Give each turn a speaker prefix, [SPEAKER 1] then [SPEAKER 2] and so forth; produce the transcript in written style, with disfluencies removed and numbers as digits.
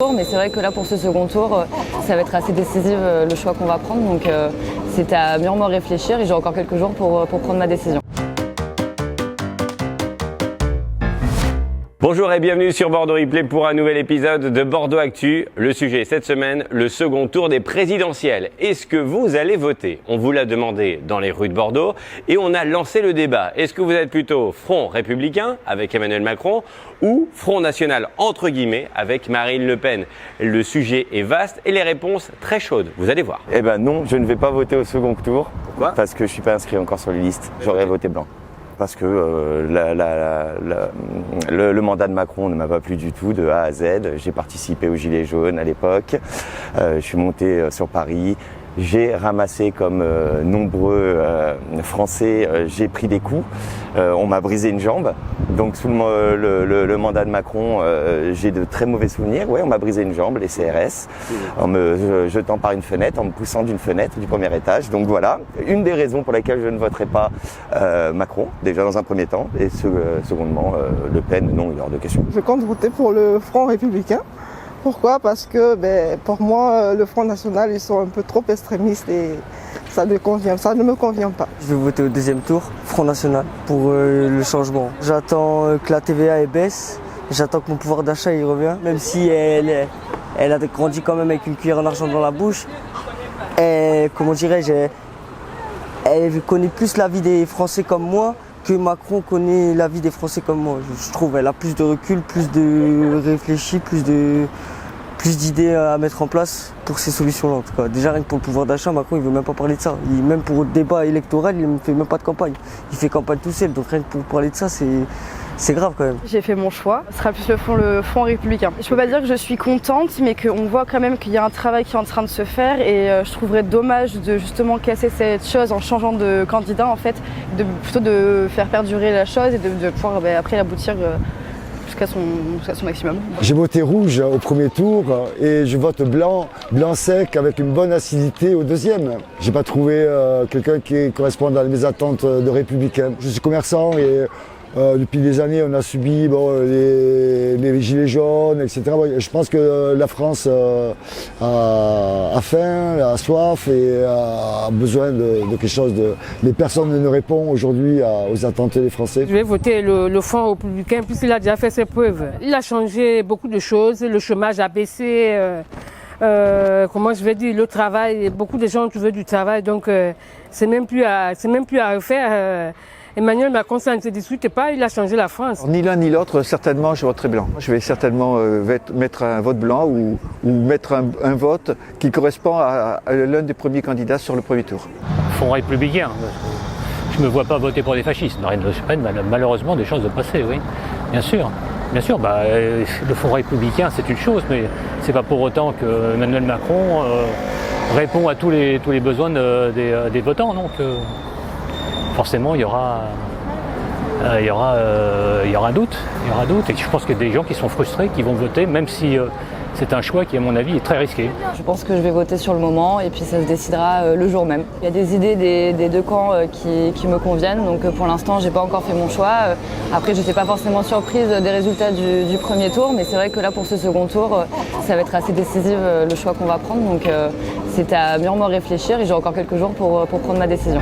[SPEAKER 1] tour, mais c'est vrai que là pour ce second tour, ça va être assez décisif le choix qu'on va prendre, donc c'est à mûrement réfléchir et j'ai encore quelques jours pour prendre ma décision.
[SPEAKER 2] Bonjour et bienvenue sur Bordeaux Replay pour un nouvel épisode de Bordeaux Actu. Le sujet cette semaine, le second tour des présidentielles. Est-ce que vous allez voter? On vous l'a demandé dans les rues de Bordeaux et on a lancé le débat. Est-ce que vous êtes plutôt Front républicain avec Emmanuel Macron ou Front national entre guillemets avec Marine Le Pen? Le sujet est vaste et les réponses très chaudes. Vous allez voir.
[SPEAKER 3] Eh ben non, je ne vais pas voter au second tour.
[SPEAKER 2] Pourquoi?
[SPEAKER 3] Parce que je suis pas inscrit encore sur les listes. J'aurais voté blanc. Parce que le mandat de Macron ne m'a pas plu du tout de A à Z. J'ai participé aux Gilets jaunes à l'époque. Je suis monté sur Paris. J'ai ramassé comme nombreux Français, j'ai pris des coups. On m'a brisé une jambe. Donc sous le mandat de Macron, j'ai de très mauvais souvenirs. Ouais, on m'a brisé une jambe, les CRS, en me jetant par une fenêtre, en me poussant d'une fenêtre du premier étage. Donc voilà, une des raisons pour lesquelles je ne voterai pas Macron, déjà dans un premier temps, et secondement, Le Pen, non, il est hors de question.
[SPEAKER 4] Je compte voter pour le Front républicain. Pourquoi? Parce que pour moi, le Front national, ils sont un peu trop extrémistes et ça ne me convient pas.
[SPEAKER 5] Je vais voter au deuxième tour, Front national, pour le changement. J'attends que la TVA baisse, j'attends que mon pouvoir d'achat il revient, même si elle a grandi quand même avec une cuillère en argent dans la bouche. Et, comment dirais-je, elle connaît plus la vie des Français comme moi que Macron connaît la vie des Français comme moi. Je trouve qu'elle a plus de recul, plus de réfléchi, plus d'idées à mettre en place pour ces solutions-là en tout cas. Déjà rien que pour le pouvoir d'achat, Macron il veut même pas parler de ça. Même pour le débat électoral, il ne fait même pas de campagne. Il fait campagne tout seul, donc rien que pour parler de ça, c'est grave quand même.
[SPEAKER 6] J'ai fait mon choix, ce sera plus le front républicain. Je peux pas dire que je suis contente, mais qu'on voit quand même qu'il y a un travail qui est en train de se faire et je trouverais dommage de justement casser cette chose en changeant de candidat en fait, plutôt de faire perdurer la chose et de pouvoir après l'aboutir jusqu'à son maximum.
[SPEAKER 7] J'ai voté rouge au premier tour et je vote blanc sec avec une bonne acidité au deuxième. J'ai pas trouvé quelqu'un qui corresponde à mes attentes de républicain. Je suis commerçant et depuis des années, on a subi les gilets jaunes, etc. Je pense que la France a faim, a soif et a besoin de quelque chose. Mais personne ne répond aujourd'hui aux attentes des Français.
[SPEAKER 8] Je vais voter le Front républicain puisqu'il a déjà fait ses preuves. Il a changé beaucoup de choses, le chômage a baissé, comment je vais dire, le travail, beaucoup de gens qui veulent du travail, donc c'est même plus à refaire. Emmanuel Macron, ça ne se discute pas, il a changé la France.
[SPEAKER 9] Ni l'un ni l'autre, certainement, je voterai blanc. Je vais certainement mettre un vote blanc ou mettre un vote qui correspond à l'un des premiers candidats sur le premier tour.
[SPEAKER 10] Front républicain. Je ne me vois pas voter pour des fascistes. Marine Le Pen, malheureusement, des chances de passer, oui. Bien sûr. Bien sûr, le Front républicain, c'est une chose, mais c'est pas pour autant que Emmanuel Macron répond à tous les besoins des votants. Donc, forcément, il y aura un doute. Et je pense qu'il y a des gens qui sont frustrés, qui vont voter, même si c'est un choix qui, à mon avis, est très risqué.
[SPEAKER 1] Je pense que je vais voter sur le moment et puis ça se décidera le jour même. Il y a des idées des deux camps qui me conviennent, donc pour l'instant, j'ai pas encore fait mon choix. Après, je n'étais pas forcément surprise des résultats du premier tour, mais c'est vrai que là, pour ce second tour, ça va être assez décisif le choix qu'on va prendre, donc c'est à mûrement réfléchir et j'ai encore quelques jours pour prendre ma décision.